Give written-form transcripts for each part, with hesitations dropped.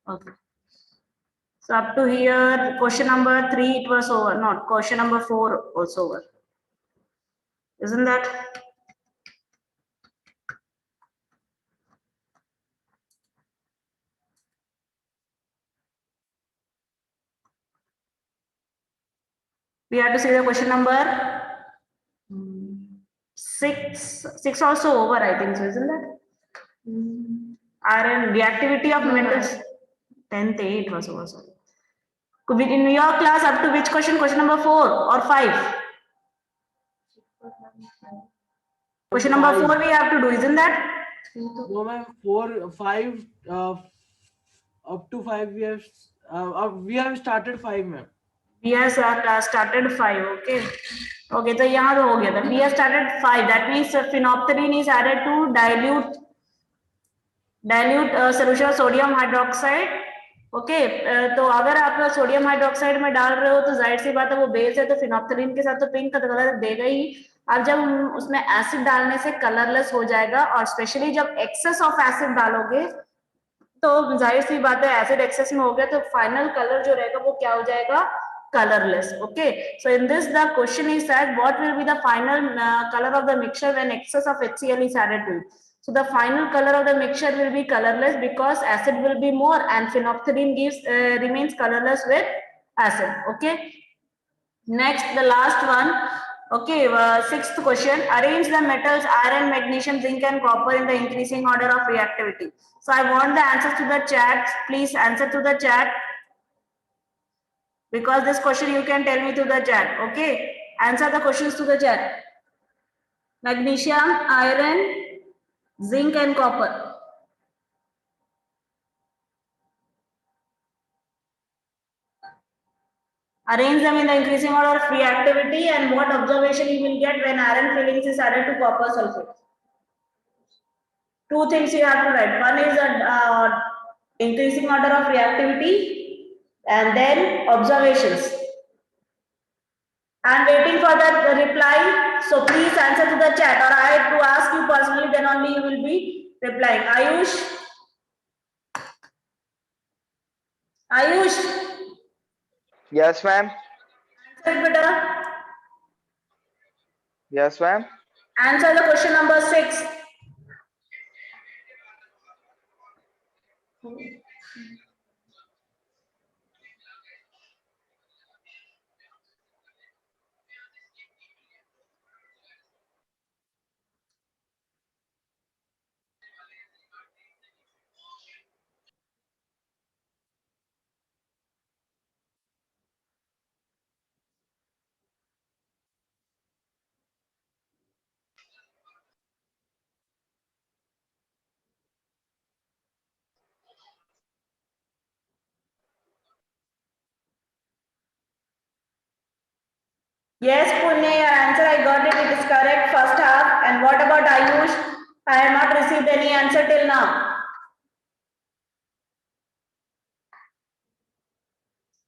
Okay. So up to here, question number 3, it was over. Not question number 4 also over. Isn't that? We have to see the question number 6. 6 also over, I think so, isn't that? Iron reactivity of metals. 10th 8 was over. Sorry. In your class, up to which question? Question number 4 or 5? Question number 4 we have to do, isn't that? No, ma'am. 4, 5, up to 5 years. We have started 5, ma'am. We have started 5. Okay. Okay, so यहाँ तो हो गया था. We have started 5. That means phenolphthalein is added to dilute solution of sodium hydroxide. Okay तो अगर आप sodium hydroxide में डाल रहे हो तो जाहिर सी बात है वो बेस है तो फिनोप्थलीन के साथ तो पिंक का कलर देगा ही. अब जब उसमें एसिड डालने से कलरलेस हो जाएगा और स्पेशली जब एक्सेस ऑफ एसिड डालोगे तो जाहिर सी बात है एसिड एक्सेस में हो गया तो फाइनल कलर जो रहेगा वो क्या हो जाएगा colorless. Okay, so in this the question is that what will be the final color of the mixture when excess of HCl is added to it. So the final color of the mixture will be colorless because acid will be more and phenolphthalein remains colorless with acid. Okay, next the last one. Okay, sixth question. Arrange the metals iron, magnesium, zinc and copper in the increasing order of reactivity. So I want the answers to the chat. Please answer to the chat. Because this question you can tell me to the chat. Okay, answer the questions to the chat. Magnesium, iron, zinc and copper. Arrange them in the increasing order of reactivity and what observation you will get when iron fillings is added to copper sulfate. Two things you have to write. One is increasing order of reactivity and then observations. I'm waiting for the reply. So please answer to the chat or I have to ask you personally, then only you will be replying. Ayush? Ayush? Yes, ma'am. Answer it, beta. Yes, ma'am. Answer the question number 6. Yes, Punya, your answer I got it. It is correct. First half. And what about Ayush? I have not received any answer till now.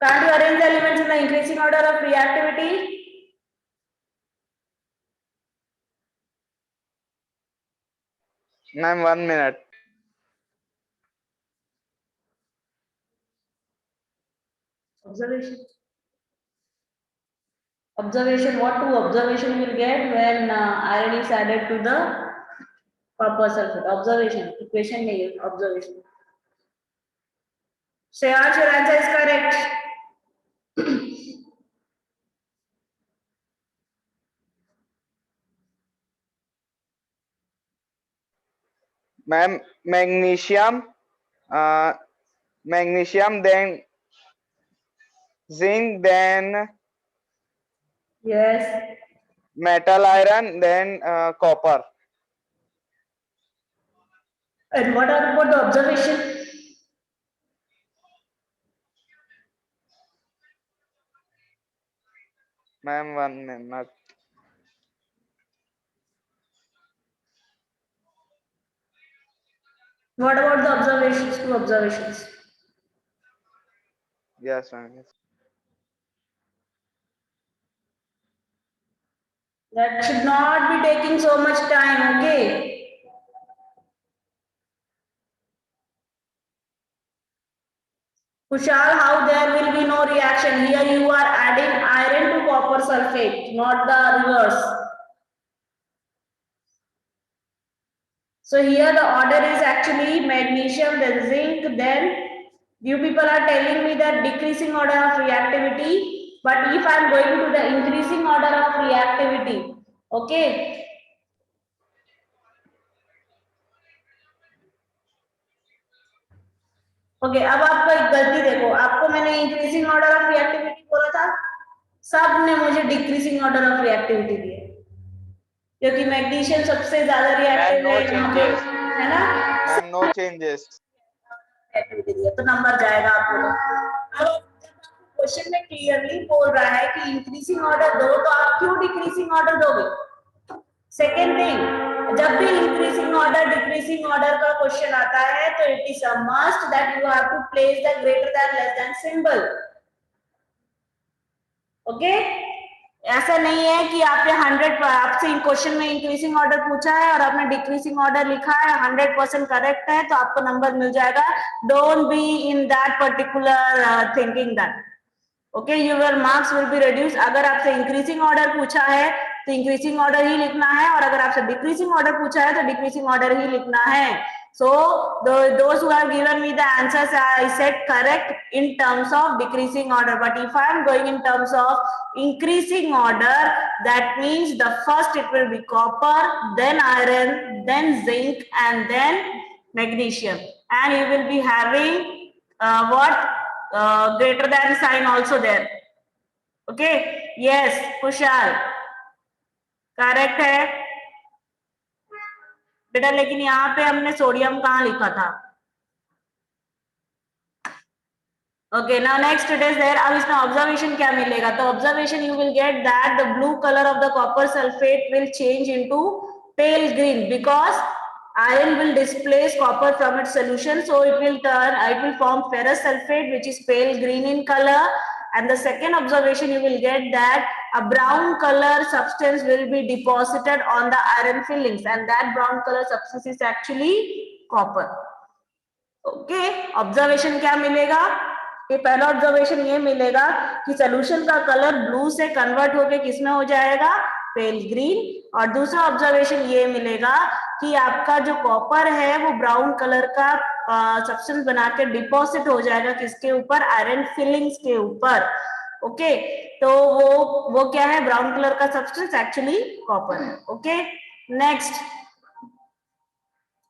Can't you arrange the elements in the increasing order of reactivity? Ma'am, 1 minute. Observation. Observation. What two observation you will get when iron is added to the copper sulfate? Observation. Equation nahi, observation. Shreyansh, your answer is correct. Ma'am, magnesium, then zinc, then Yes. metal iron, then copper. And what about the observation? Ma'am, 1 minute. What about the observations? Two observations. Yes, ma'am. Yes. That should not be taking so much time, okay? Kushal, how there will be no reaction? Here you are adding iron to copper sulfate, not the reverse. So here the order is actually magnesium, then zinc, then you people are telling me that decreasing order of reactivity, but if I am going to the increasing order of reactivity, okay. Okay अब आपको एक गलती देखो, आपको मैंने increasing order of reactivity बोला था, सब ने मुझे डिक्रीजिंग ऑर्डर ऑफ रिएक्टिविटी दी है, क्योंकि मैग्नीशियम सबसे ज्यादा रिएक्टिव है ना मैम, नो चेंजेस एक्टिविटी दी है, तो नंबर जाएगा आप लोगों। अब क्वेश्चन में क्लियरली बोल रहा है कि इंक्रीजिंग ऑर्डर दो, तो आप क्यों डिक्रीजिंग ऑर्डर दोगे? सेकेंड थिंग, जब भी इंक्रीजिंग ऑर्डर डिक्रीजिंग ऑर्डर का क्वेश्चन आता है तो it is a must that you have to place the greater than less than symbol. Okay, ऐसा नहीं है कि आपने 100 आपसे क्वेश्चन में इंक्रीजिंग ऑर्डर पूछा है और आपने डिक्रीजिंग ऑर्डर लिखा है, 100% करेक्ट है तो आपको नंबर मिल जाएगा। Don't be in that particular thinking that okay your marks will be reduce. अगर आपसे इंक्रीजिंग ऑर्डर पूछा है तो इंक्रीजिंग ऑर्डर ही लिखना है, और अगर आपसे डिक्रीजिंग ऑर्डर पूछा है तो डिक्रीजिंग ऑर्डर ही लिखना है। So those who have given me the answers, I said correct in terms of decreasing order, but if I am going in terms of increasing order, that means the first it will be copper, then iron, then zinc, and then magnesium, and you will be having greater than sign also there. Okay, yes Kushal, correct है बेटा, लेकिन यहाँ पे हमने sodium कहाँ लिखा था? Okay now next it is there. अब इसमें ऑब्जर्वेशन क्या मिलेगा? तो observation you will get that the blue colour of the copper sulphate will change into pale green because iron will displace copper from its solution, so it will form ferrous sulfate which is pale green in color. And the second observation you will get that a brown color substance will be deposited on the iron fillings, and that brown color substance is actually copper. Okay, observation क्या मिलेगा? ये पहला observation ये मिलेगा कि solution का colour blue से convert होके किसमें हो जाएगा? पेल ग्रीन। और दूसरा ऑब्जर्वेशन ये मिलेगा कि आपका जो कॉपर है वो ब्राउन कलर का सब्सटेंस बना के डिपॉजिट हो जाएगा किसके ऊपर? आयरन फिलिंग्स के ऊपर। ओके, तो वो क्या है? ब्राउन कलर का सब्सटेंस एक्चुअली कॉपर है। Okay, next,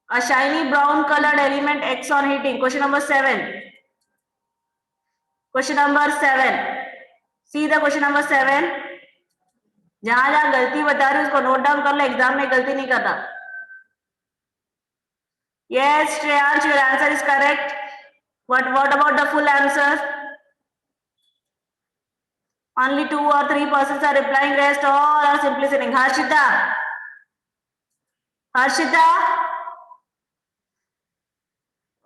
a shiny brown colored element X on heating. Question number 7. Question number 7. See the question number 7. जहां जहां गलती बता रही उसको नोट डाउन कर ले, एग्जाम में गलती नहीं करता। Yes, Shreyansh, your answer is correct. What about the full answer? Only 2 or 3 persons are replying. Rest all are simply sitting. Harshita.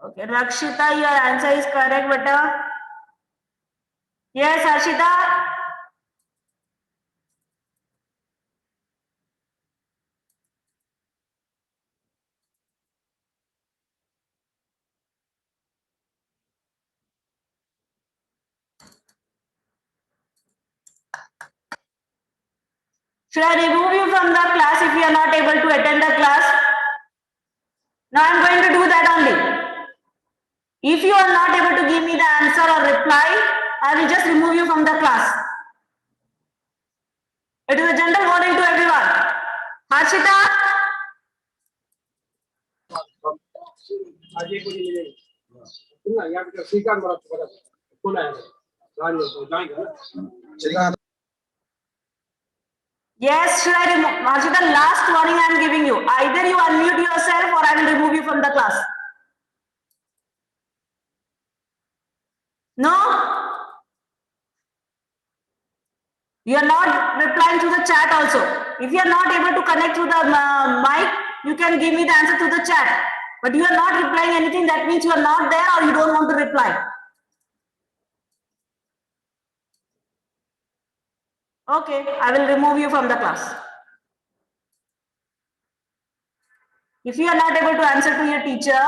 Okay, Rakshita, your answer is correct, beta. Yes, Harshita. Should I remove you from the class if you are not able to attend the class? Now I am going to do that only. If you are not able to give me the answer or reply, I will just remove you from the class. It is a general warning to everyone. Harshita? Yes, should I remove? Harshita, last warning I am giving you. Either you unmute yourself or I will remove you from the class. No? You are not replying to the chat also. If you are not able to connect to the mic, you can give me the answer to the chat. But you are not replying anything, that means you are not there or you don't want to reply. Okay, I will remove you from the class. If you are not able to answer to your teacher,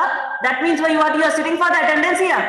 that means you are sitting for the attendance here.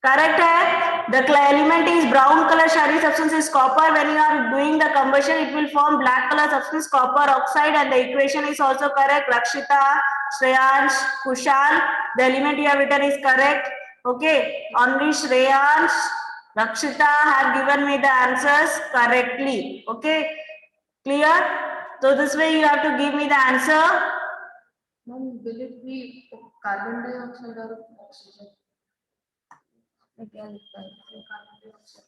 Correct hai. The element is brown color shiny substance is copper. When you are doing the combustion, it will form black color substance copper oxide, and the equation is also correct. Rakshita, Shreyansh, Kushal, the element you have written is correct. Okay, only Shreyansh, Rakshita have given me the answers correctly. Okay, clear? So this way you have to give me the answer. Mom, will it be carbon dioxide or oxygen? Again, carbon dioxide.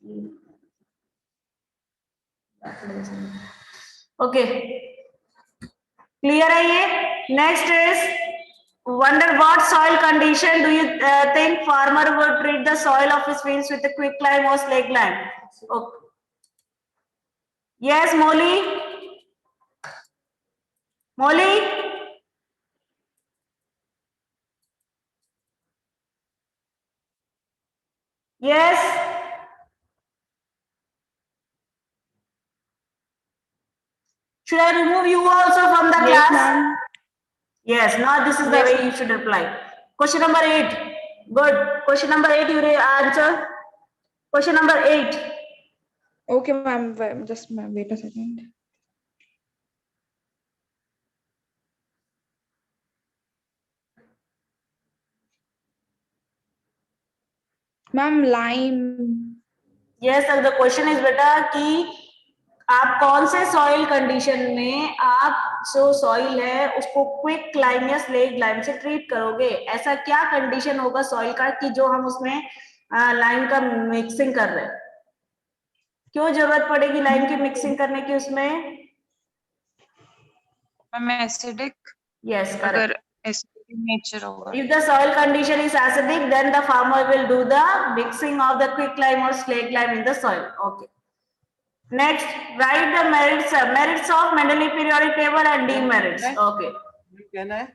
Okay, clear है ये? Next is, wonder what soil condition do you think farmer would treat the soil of his fields with a quick lime or slake lime? Okay. Yes, Molly. Molly. Yes. Should I remove you also from the class? Yes, now this is the way you should reply. Question number 8. Good. Question number 8 you answer. Question number 8. Okay, ma'am. Just ma'am, wait a second. Ma'am, lime. Yes, sir. The question is बेटा कि आप कौन से soil condition में आप जो soil है उसको क्विक लाइम या स्लेक लाइम से ट्रीट करोगे? ऐसा क्या कंडीशन होगा सॉइल का कि जो हम उसमें लाइम का मिक्सिंग कर रहे हैं? क्यों जरूरत पड़ेगी लाइम की मिक्सिंग करने की उसमें? Ma'am acidic. Yes, correct. अगर एसिडिक नेचर होगा. If the soil condition is acidic, then the farmer will do the mixing of the quick lime or slake lime in the soil. Okay. Next, write the merits of Mendeleev periodic table and demerits. Okay. Can I?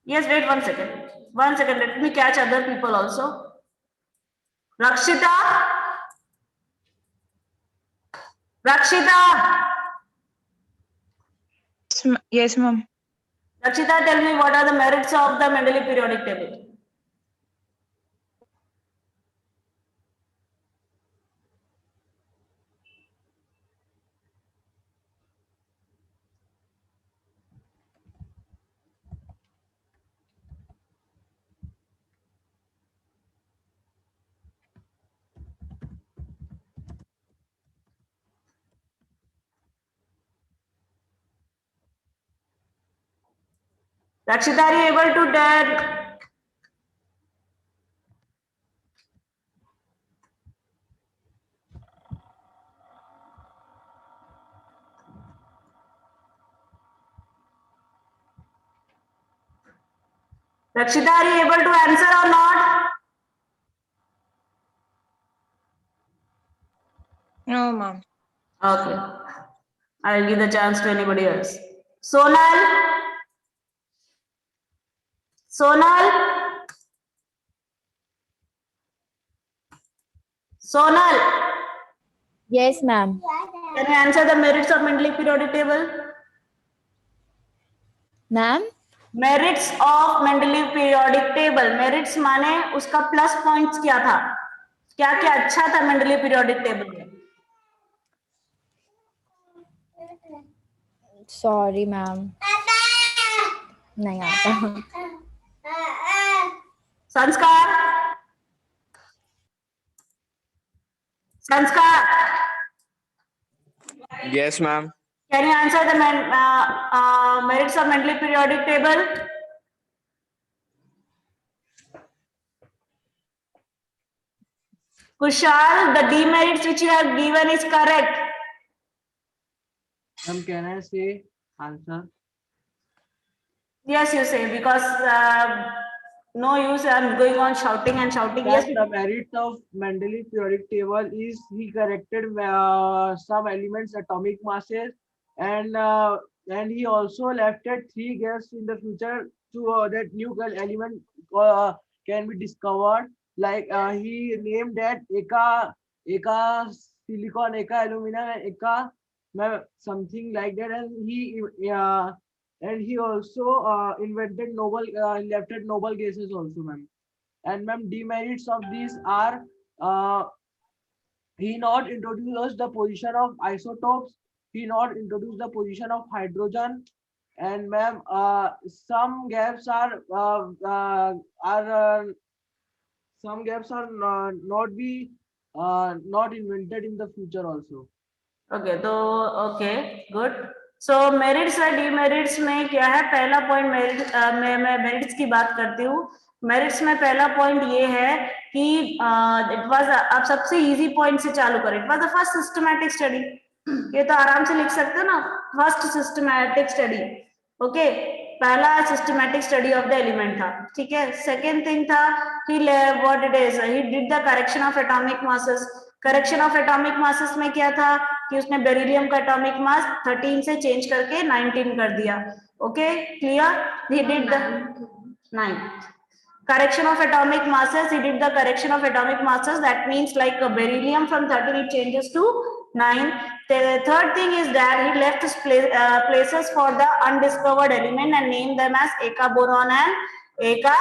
Yes, wait 1 second. 1 second. Let me catch other people also. Rakshita. Rakshita. Yes, ma'am. Rakshita, tell me what are the merits of the Mendeleev periodic table? Rakshita, are you able to tell? Rakshita, are you able to answer or not? No, ma'am. Okay. I'll give the chance to anybody else. Sonal? Sonal? Sonal? Yes, ma'am. Can you answer the merits of Mendeleev periodic table? Ma'am? Merits of Mendeleev periodic table. Merits माने उसका plus points क्या था? क्या क्या अच्छा था Mendeleev periodic table में? Sorry, ma'am. नहीं आता. संस्कार? संस्कार? Yes, ma'am. Can you answer the merits of Mendeleev periodic table? Kushal, the demerits which you have given is correct. Can I say answer? Yes, you say, because no use I'm going on shouting and shouting. That Yes, the merit of Mendeleev periodic table is he corrected some elements atomic masses, and he also left it 3 guesses in the future to that new element can be discovered. Like he named that eka silicon, eka aluminum, and eka something like that, and he also invented noble left it noble gases also, ma'am. And ma'am, demerits of these are he not introduced the position of isotopes, he not introduced the position of hydrogen, and ma'am, some gaps are some gaps are not be not invented in the future also. Okay तो okay good so merits और demerits में क्या है पहला point मैं merits की बात करती हूँ मेरिट्स में पहला पॉइंट ये है कि इट वाज आप सबसे इजी पॉइंट से चालू करें it was the first systematic study ये तो आराम से लिख सकते हो ना फर्स्ट सिस्टमैटिक स्टडी ओके पहला systematic study of the element था ठीक है सेकेंड थिंग था ही what it is he did the correction of atomic masses correction of atomic masses में क्या था कि उसने बेरिलियम का एटॉमिक मास 13 से चेंज करके 19 कर दिया okay clear he did the 9 correction of atomic masses he did the correction of atomic masses that means like beryllium from 13 it changes to 9 the third thing is that he left places for the undiscovered element and named them as eka boron and eka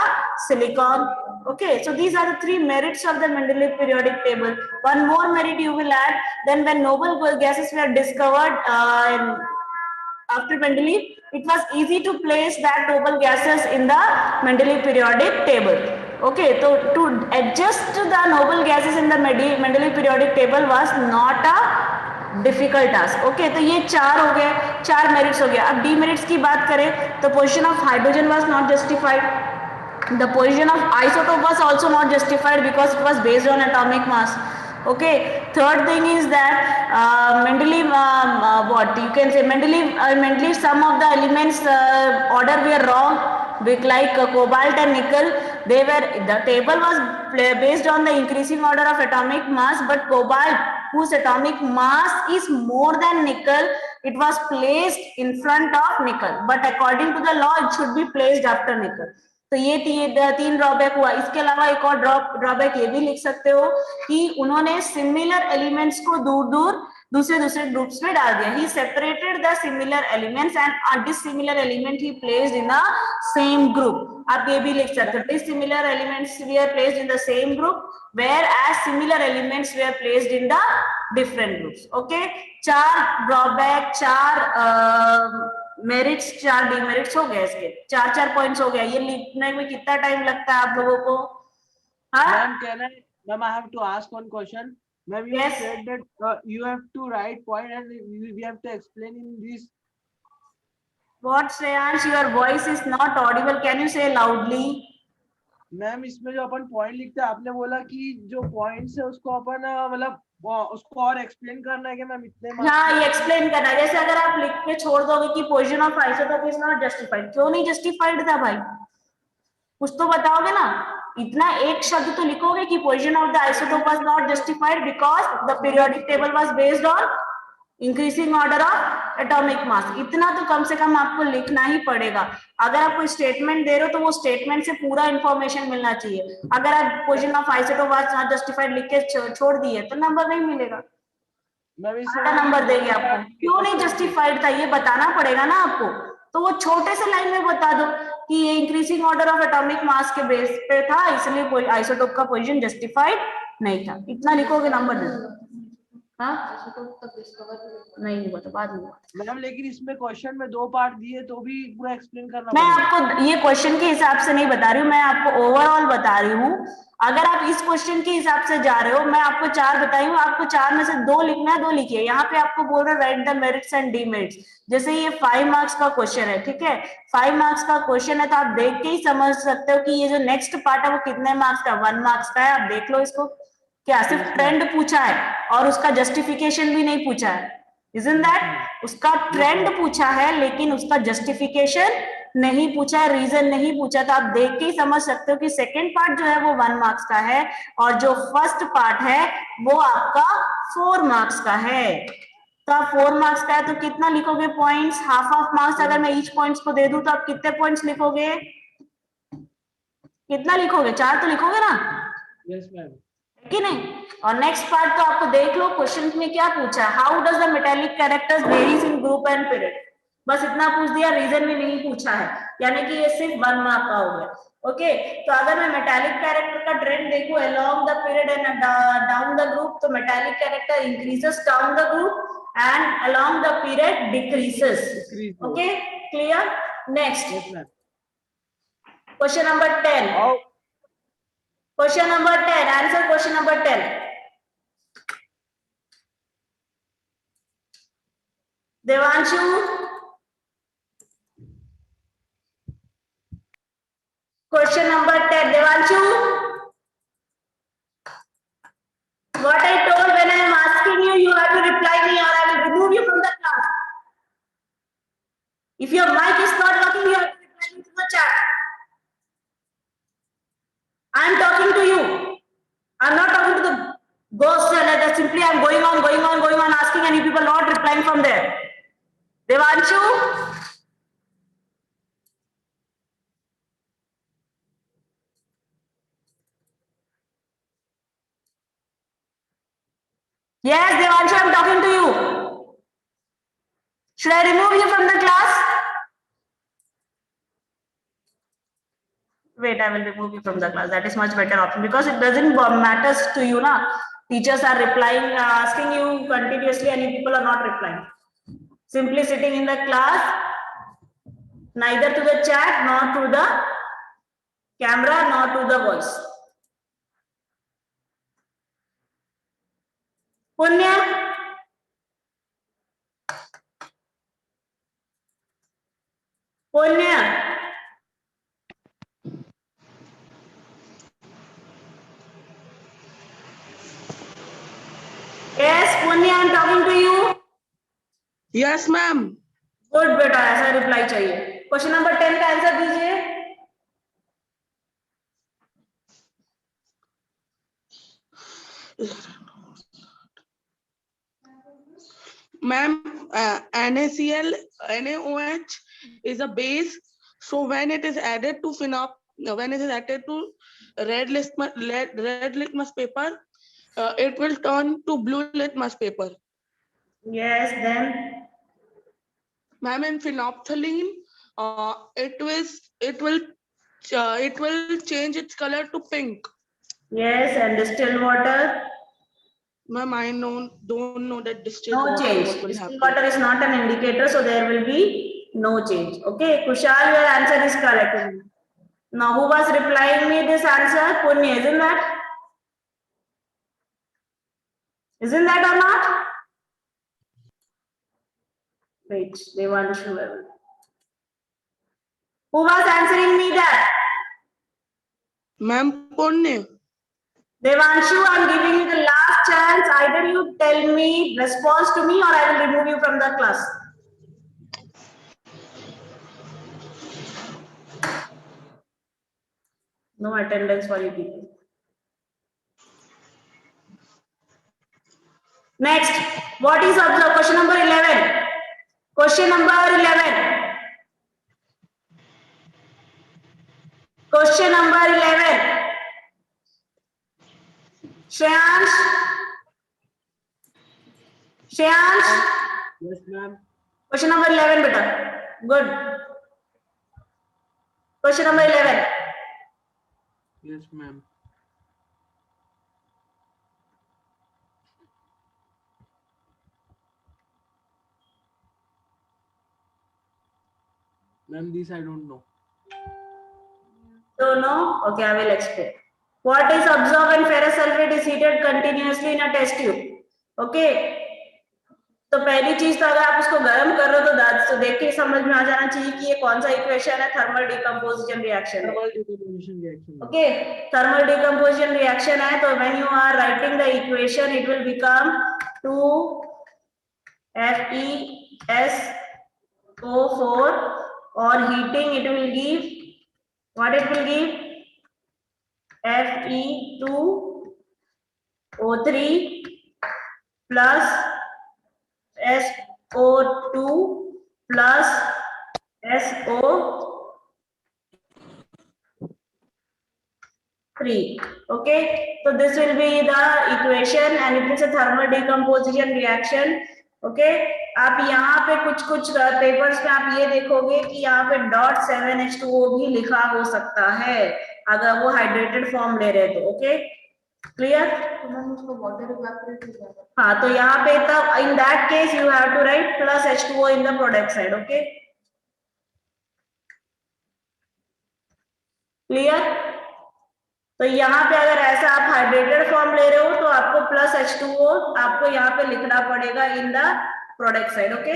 silicon okay so these are the three merits of the Mendeleev periodic table one more merit you will add then when noble gases were discovered after Mendeleev, it was easy to place that noble gases in the Mendeleev periodic table. Okay, so to adjust the noble gases in the Mendeleev periodic table was not a difficult task. Okay, तो ये चार हो गए, चार merits हो गया. अब demerits की बात करें, तो position of hydrogen was not justified. The position of isotope was also not justified because it was based on atomic mass. Okay, third thing is that Mendeleev what you can say Mendeleev some of the elements order were wrong like cobalt and nickel they were the table was based on the increasing order of atomic mass but cobalt whose atomic mass is more than nickel it was placed in front of nickel but according to the law it should be placed after nickel. तो ये तीन drawback हुआ इसके अलावा एक और drawback ये भी लिख सकते हो कि उन्होंने सिमिलर एलिमेंट्स को दूसरे ग्रुप्स में डाल दिया ही separated the similar elements and dissimilar element ही placed in the same group आप ये भी लिख सकते हो dissimilar elements were placed in the same group whereas similar elements were placed in the different groups okay चार drawback चार merits चार डिमेरिट्स हो गए इसके चार पॉइंट्स हो गए ये लिखने में कितना टाइम लगता है आप लोगों को Ma'am, I have to ask one question. Ma'am, you Yes. said that you have to write point and we have to explain in this. What Shreyansh your voice is not audible can you say loudly ma'am इसमें जो अपन point लिखते हैं आपने बोला कि जो points है उसको अपन मतलब उसको और एक्सप्लेन करना है कि मैम इतने हाँ ये एक्सप्लेन करना है जैसे अगर आप लिख के छोड़ दोगे कि position of isotope is not justified क्यों नहीं जस्टिफाइड था भाई कुछ तो बताओगे ना इतना एक शब्द तो लिखोगे कि position of the isotope was not justified because the periodic table was based on increasing order of atomic mass इतना तो कम से कम आपको लिखना ही पड़ेगा अगर आप कोई स्टेटमेंट दे रहे हो तो वो स्टेटमेंट से पूरा इंफॉर्मेशन मिलना चाहिए अगर आप position of isotope was not justified लिख के छोड़ दिए तो नंबर नहीं मिलेगा नंबर देंगे आपको क्यों नहीं जस्टिफाइड था ये बताना पड़ेगा ना आपको तो वो छोटे से लाइन में बता दो कि ये increasing order of atomic mass के बेस पे था इसलिए आइसोटोप का पोजीशन जस्टिफाइड नहीं था इतना लिखोगे नंबर दे दो नहीं हुआ तो बाद में मैडम लेकिन इसमें क्वेश्चन में दो पार्ट दिए तो भी पूरा एक्सप्लेन करना मैं आपको ये क्वेश्चन के हिसाब से नहीं बता रही हूँ मैं आपको ओवरऑल बता रही हूँ अगर आप इस क्वेश्चन के हिसाब से जा रहे हो मैं आपको चार बताई हूँ आपको चार में से दो लिखना है दो लिखिए यहाँ पे आपको बोल रहा है right the merits and demerits जैसे ये 5 मार्क्स का क्वेश्चन है ठीक है 5 मार्क्स का क्वेश्चन है तो आप देख के ही समझ सकते हो कि ये जो नेक्स्ट पार्ट है वो कितने मार्क्स का 1 मार्क्स का है आप देख लो इसको क्या सिर्फ ट्रेंड पूछा है और उसका जस्टिफिकेशन भी नहीं पूछा है Isn't that उसका ट्रेंड पूछा है लेकिन उसका जस्टिफिकेशन नहीं पूछा है रीजन नहीं पूछा तो आप देख के ही समझ सकते हो कि सेकंड पार्ट जो है वो 1 मार्क्स का है और जो फर्स्ट पार्ट है वो आपका 4 मार्क्स का है तो आप 4 मार्क्स का है तो कितना लिखोगे पॉइंट्स हाफ मार्क्स अगर मैं ईच पॉइंट्स को दे दूं तो आप कितने पॉइंट्स लिखोगे कितना लिखोगे 4 तो लिखोगे ना यस मैम कि नहीं और नेक्स्ट पार्ट तो आपको देख लो क्वेश्चन में क्या पूछा how does the metallic characters varies in group and period बस इतना पूछ दिया रीजन में नहीं पूछा है यानी कि ये सिर्फ 1 मार्क का हो गया ओके तो अगर मैं मेटालिक कैरेक्टर का ट्रेंड देखूं along the period and down the group, तो metallic character increases down the group and along the period decreases. Decreases. Okay, clear? Next, Yes, ma'am. question number 10. How? Question number 10. Answer question number 10. Devanshu. Question number 10. Devanshu. What I told when I am asking you, you have to reply me or I will remove you from the class. If your mic is not working, you have to reply me to the chat. I am talking to you. I am not talking to the ghost like that. Simply I am going on asking and you people not replying from there. Devanshu. Yes, Devanshu, I am talking to you. Should I remove you from the class? Wait, I will remove you from the class. That is much better option because it doesn't matters to you, na. Teachers are replying, asking you continuously, and you people are not replying. Simply sitting in the class, neither to the chat, nor to the camera, nor to the voice. Punya. Punya. Yes, Punya, I am talking to you. Yes, ma'am. Good बेटा, ऐसा reply चाहिए. Question number 10 का answer दीजिए. Ma'am, NaCl, NaOH is a base. So when it is added to red litmus paper, it will turn to blue litmus paper. Yes, then. Ma'am, in phenolphthalein, it will change its color to pink. Yes, and distilled water. Ma'am, I don't know that distilled No water change. what will Distilled happen. water is not an indicator, so there will be no change. Okay, Kushal, your answer is correct. Now, who was replying me this answer? Punya, isn't that? Isn't that or not? Wait, they want to. Who was answering me that? Ma'am, Punya. Devanshu, I'm giving you the last chance. Either you tell me, response to me, or I will remove you from the class. No attendance for you people. Next, what is observed? Question number 11. Question number 11. Question number 11. Shreyansh. Shreyansh. Yes, ma'am. Question number 11, beta. Good. Question number 11. Yes, ma'am. Ma'am, this I don't know. So no? Okay, I will explain. What is observed when ferrous sulfate is heated continuously in a test tube? Okay. तो पहली चीज तो अगर आप उसको गर्म कर रहे हो तो देख के समझ में आ जाना चाहिए कि ये कौन सा इक्वेशन है. थर्मल डिकम्पोजिशन रिएक्शन है. Thermal decomposition reaction. Okay, thermal decomposition reaction है. तो when you are writing the equation it will become 2FeSO4 or heating it will give what it will give Fe2O3 plus SO2 plus SO3. Okay, so this will be the equation and it is a thermal decomposition reaction. Okay, आप यहाँ पे कुछ papers में आप ये देखोगे कि यहाँ पे .7H2O भी लिखा हो सकता है अगर वो हाइड्रेटेड फॉर्म ले रहे तो। Okay, clear? तो मैम उसको वाटर इवेपोरेट हो जाएगा। हाँ, तो यहाँ पे तब in that case you have to write plus H2O in the product side. Okay, clear? तो यहाँ पे अगर ऐसा आप हाइड्रेटेड फॉर्म ले रहे हो तो आपको प्लस H2O आपको यहाँ पे लिखना पड़ेगा इन the product side. Okay,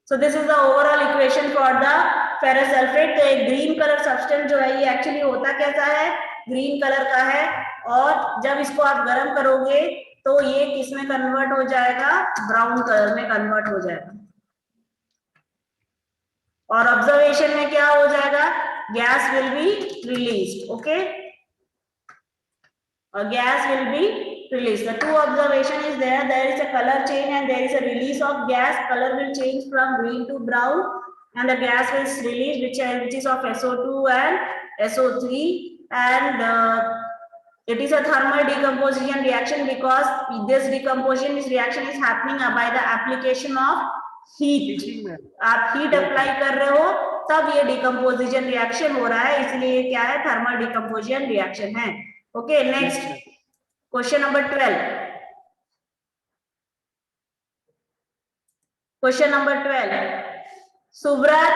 so this is the overall equation for the ferrous sulphate. तो एक ग्रीन कलर सब्सटेंस जो है ये एक्चुअली होता कैसा है, ग्रीन कलर का है, और जब इसको आप गर्म करोगे तो ये किस में कन्वर्ट हो जाएगा, ब्राउन कलर में कन्वर्ट हो जाएगा। और ऑब्जर्वेशन में क्या हो जाएगा, gas will be released. Okay, और gas will be released. The two observation is there. There is a color change and there is a release of gas. Color will change from green to brown, and the gas is released, which is of SO2 and SO3, and it is a thermal decomposition reaction because this decomposition reaction is happening by the application of heat. आप heat apply कर रहे हो तब ये decomposition reaction हो रहा है, इसलिए ये क्या है, thermal decomposition reaction है। Okay, next. Question number 12. Question number 12. Subrat.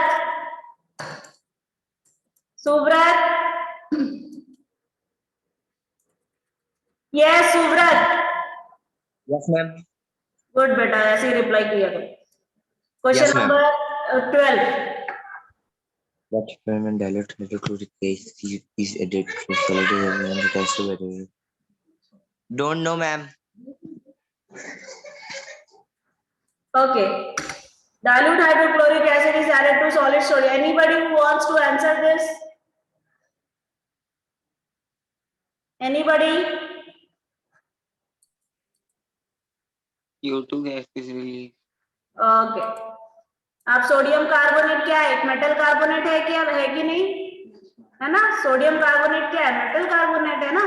Yes, Subrat. Yes, ma'am. Good, beta. ऐसे ही reply किया करो। Question Yes, ma'am. number 12. What when dilute hydrochloric acid is added to solid and attached to battery? Don't know, ma'am. Okay. Dilute hydrochloric acid is added to solid sodium. Anybody who wants to answer this? Anybody? CO2 gas is released. Okay. आप sodium carbonate क्या है, एक metal carbonate है क्या, है कि नहीं, है ना? सोडियम कार्बोनेट क्या है, मेटल कार्बोनेट है ना।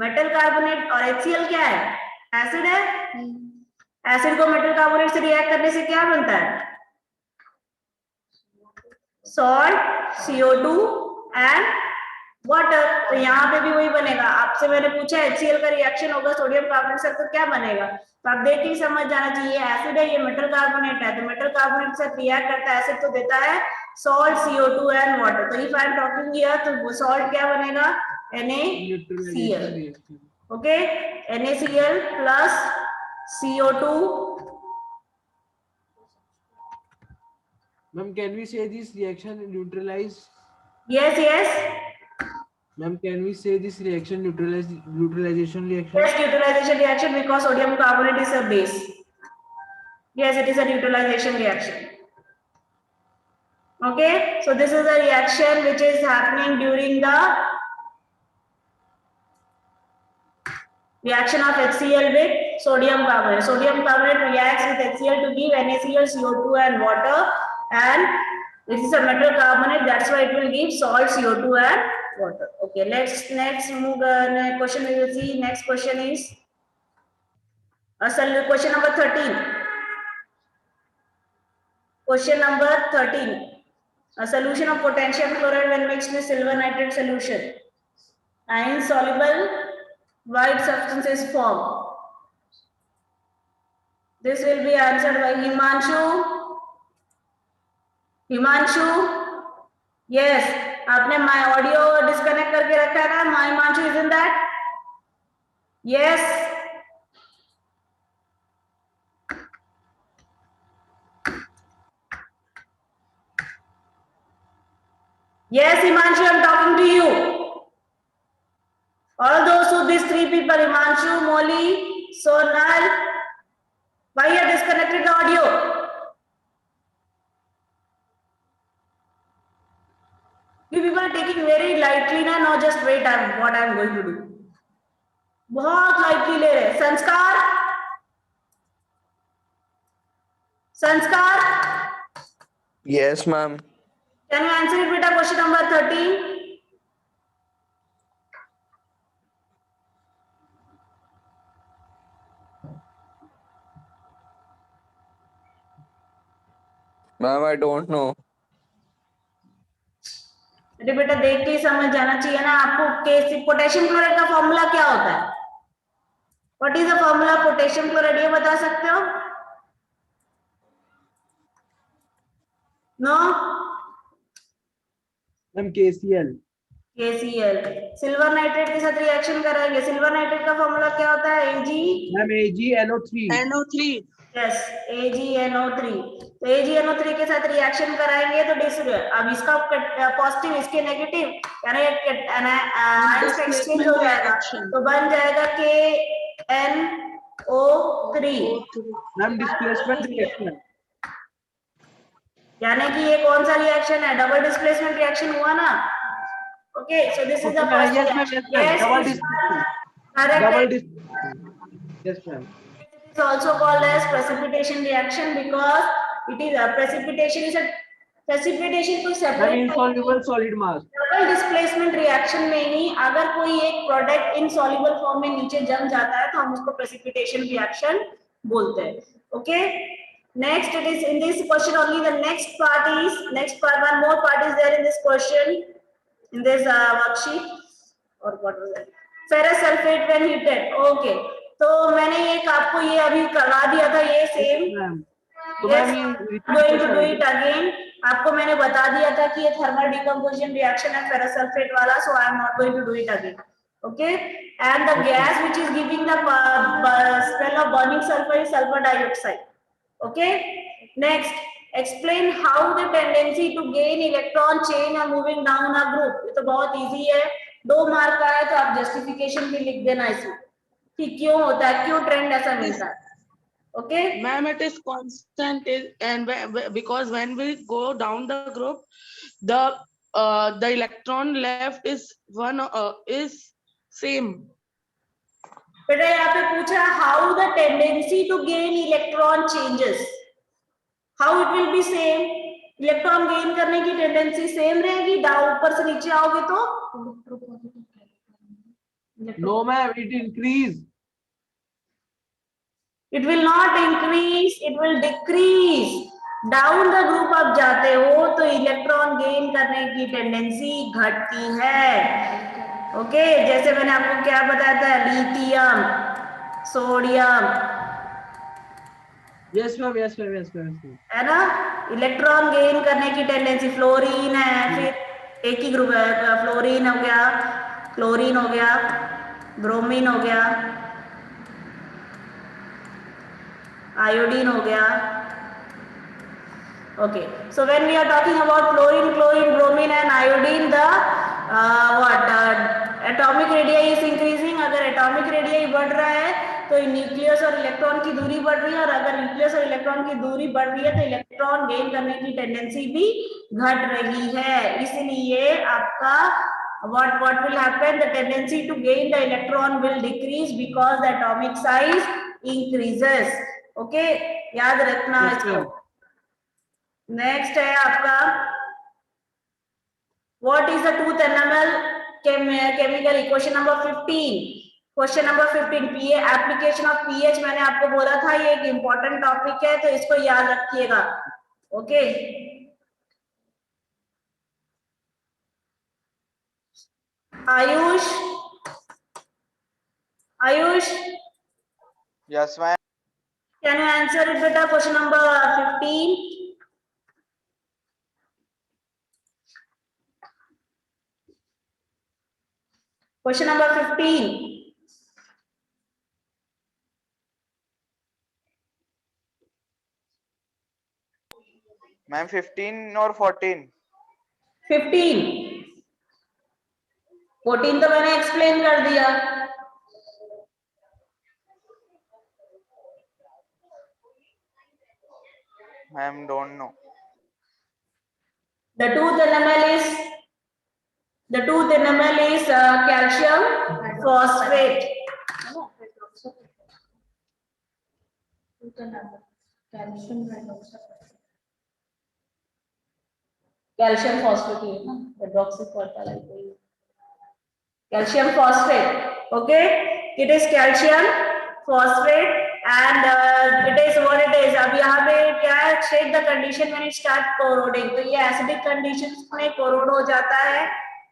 मेटल कार्बोनेट और HCl क्या है, एसिड है। एसिड को मेटल कार्बोनेट से रिएक्ट करने से क्या बनता है, सॉल्ट, CO2 एंड वाटर। तो यहाँ पे भी वही बनेगा। आपसे मैंने पूछा HCl का रिएक्शन होगा सोडियम कार्बोनेट से तो क्या बनेगा, तो आप देख के समझ जाना चाहिए, एसिड है, ये मेटल कार्बोनेट है, तो मेटल कार्बोनेट से रिएक्ट करता है एसिड तो देता है सॉल्ट, CO2 एंड वाटर। तो if I am talking here तो वो सॉल्ट क्या बनेगा, NaCl। Okay, NaCl plus CO2। Ma'am, can we say this reaction neutralize? Yes, yes. Ma'am, can we say this reaction neutralization reaction? Yes, neutralization reaction because sodium carbonate is a base. Yes, it is a neutralization reaction. Okay, so this is a reaction which is happening during the reaction of HCl with sodium carbonate. Sodium carbonate reacts with HCl to give NaCl, CO2 and water, and this is a metal carbonate, that's why it will give salt, CO2 and water. Okay, let's move question we will see. Next question is question number 13. Question number 13. A solution of potassium chloride when mixed with silver nitrate solution. Insoluble white substance is formed. This will be answered by Himanshu. Himanshu, yes, आपने my audio disconnect करके रखा है ना, my Himanshu is in that, yes, yes Himanshu, I'm talking to you. All those who, these three people, Himanshu, Molly, Sonal, why you disconnected the audio? You people are taking very lightly ना, now just wait what I am going to do. बहुत lightly ले रहे। संस्कार, Yes, ma'am. can you answer it beta, question number 13? Ma'am, I don't know. अरे बेटा देख के ही समझ जाना चाहिए ना आपको। पोटेशियम क्लोराइड का फॉर्मूला क्या होता है? What is the formula potassium chloride, ये बता सकते हो? No? Ma'am KCl। KCl। Silver nitrate के साथ रिएक्शन कराएंगे। सिल्वर नाइट्रेट का फॉर्मूला क्या होता है? Ma'am AgNO3। NO3। Yes, AgNO3। तो AgNO3 के साथ रिएक्शन कराएंगे तो अब इसका पॉजिटिव इसके नेगेटिव यानी आयंस का एक्सचेंज हो जाएगा तो बन जाएगा KNO3। Ma'am displacement reaction. यानी कि ये कौन सा रिएक्शन है? डबल डिस्प्लेसमेंट रिएक्शन हुआ ना। Okay, so this is the first Yes ma'am, yes ma'am. Double displacement. Double correct. displacement. Yes ma'am. It is also called as precipitation reaction because it is a precipitation is a precipitation को Ma'am separate insoluble solid mass. Double displacement reaction में ही अगर कोई एक product insoluble form में नीचे जम जाता है तो हम उसको प्रेसिपिटेशन रिएक्शन बोलते हैं। Okay, next it is in this question only the next part one more part is there in this question in this worksheet or what was that? Ferrous sulfate when heated. Okay, तो मैंने एक आपको ये अभी करवा दिया था ये सेम। Ma'am. तो Yes, मैम ये going to do it again. आपको मैंने बता दिया था कि ये थर्मल डिकम्पोजिशन रिएक्शन है फेरस सल्फेट वाला, so I am not going to do it again. Okay, and the gas which is giving the smell of burning sulfur is sulfur dioxide. Okay, next explain how the tendency to gain electron change or moving down a group. ये तो बहुत easy है, 2 mark का है तो आप justification भी लिख देना इसमें कि क्यों होता है, क्यों ट्रेंड ऐसा मिलता है। Okay, Ma'am, it is constant because when we go down the group, the electron left is is same. बेटा यहाँ पे पूछा how the tendency to gain electron changes, how it will be same? Electron gain करने की tendency same रहेगी, ऊपर से नीचे आओगे तो No ma'am, it increase. It will not increase, it will decrease. Down the group आप जाते हो तो इलेक्ट्रॉन गेन करने की टेंडेंसी घटती है। ओके, जैसे मैंने आपको क्या बताया था, lithium, sodium, Yes ma'am, yes ma'am, yes ma'am, yes ma'am. है ना, इलेक्ट्रॉन गेन करने की टेंडेंसी। फ्लोरीन है, फिर एक ही ग्रुप है, फ्लोरीन हो गया, क्लोरीन हो गया, ब्रोमीन हो गया, आयोडीन हो गया। Okay, so when we are talking about fluorine, chlorine, bromine and iodine, the atomic radii is increasing. अगर atomic radii बढ़ रहा है तो न्यूक्लियस और इलेक्ट्रॉन की दूरी बढ़ रही है, और अगर न्यूक्लियस और इलेक्ट्रॉन की दूरी बढ़ रही है तो इलेक्ट्रॉन गेन करने की टेंडेंसी भी घट रही है। इसलिए आपका what will happen, the tendency to gain the electron will decrease because the atomic size increases. Okay, याद रखना Yes, इसको। ma'am. नेक्स्ट है आपका what is the tooth enamel chemical equation number 15। Question number 15 PA application of pH, मैंने आपको बोला था ये एक इंपॉर्टेंट टॉपिक है तो इसको याद रखिएगा। Okay, Ayush, Ayush, Yes, ma'am. Can you answer it बेटा, question number 15। Question number 15. Ma'am, 15 or 14? 15. 14 तो मैंने एक्सप्लेन कर दिया। Ma'am, don't know. The tooth enamel is calcium phosphate. Calcium phosphate है ना, hydroxyphosphate, calcium phosphate. Okay, it is calcium phosphate and it is what it is. अब यहाँ पे क्या है, state the condition when it start corroding. तो ये acidic conditions में corrode हो जाता है,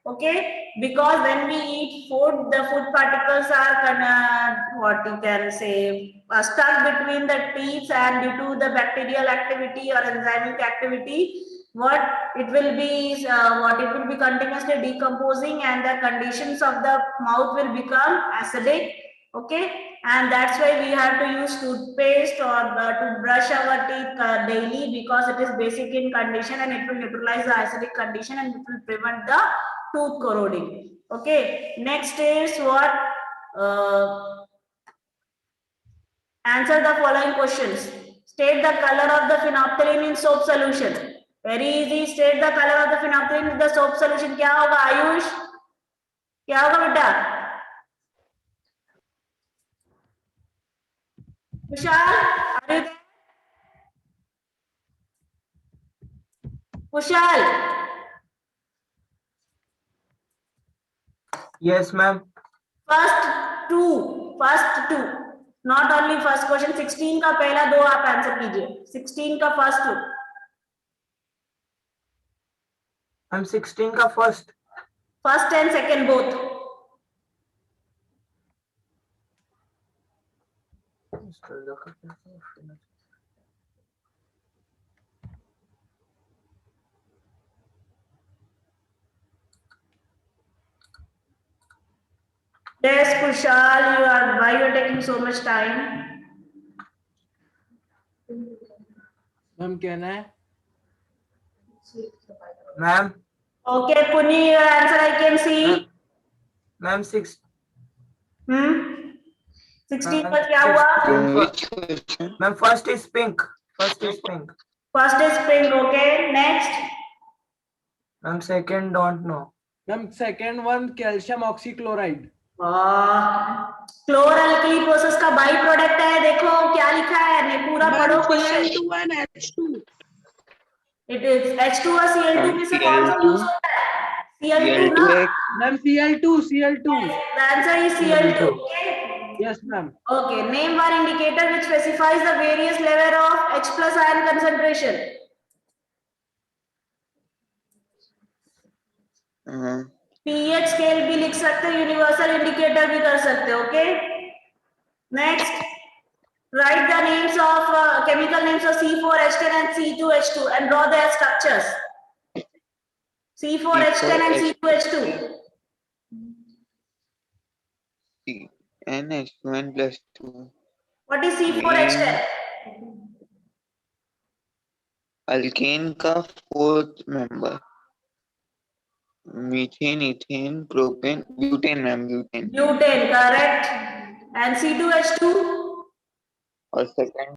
okay? Because when we eat food, the food particles are what you can say stuck between the teeth, and due to the bacterial activity or enzymatic activity, what it will be continuously decomposing, and the conditions of the mouth will become acidic, okay? And that's why we have to use toothpaste or to brush our teeth daily, because it is basic in condition and it will neutralize the acidic condition and it will prevent the tooth corroding. Okay, next is what? Answer the following questions. State the color of the phenolphthalein in soap solution. Very easy. State the color of the phenolphthalein in the soap solution. क्या होगा आयुष? क्या होगा बेटा? Kushal, are you there? Kushal. Yes, ma'am. First two, not only first question. 16 का पहला दो आप answer कीजिए. 16 का first two. I'm 16 का first. First and second both. Yes, Kushal, why you are taking so much time? Ma'am, कहना है? Ma'am. Okay, Puni, your answer I can see. Ma'am, 6. 16 का क्या हुआ? Which question? Ma'am, first is pink. First is pink. Okay. Next. Ma'am, second don't know. Ma'am, second one calcium oxychloride. Chloralkali process का byproduct है. देखो क्या लिखा है, नहीं पूरा पढ़ो question. Cl2 and H2. It is H2 और Cl2 में से कौन सा यूज होता है? Cl2 ना? Ma'am, Cl2. The answer is Cl2. Okay. Yes, ma'am. Okay. Name one indicator which specifies the various level of H plus ion concentration. pH scale भी लिख सकते हो, यूनिवर्सल इंडिकेटर भी कर सकते हो. Okay, next, right the names of chemical names of C4H10 and C2H2 and draw their structures. C4H10 and C2H2. NH2n plus 2. What is C4H10? Alkane का fourth member. Methane, ethane, propane, butane, ma'am, butane. Butane, correct. And C2H2? और second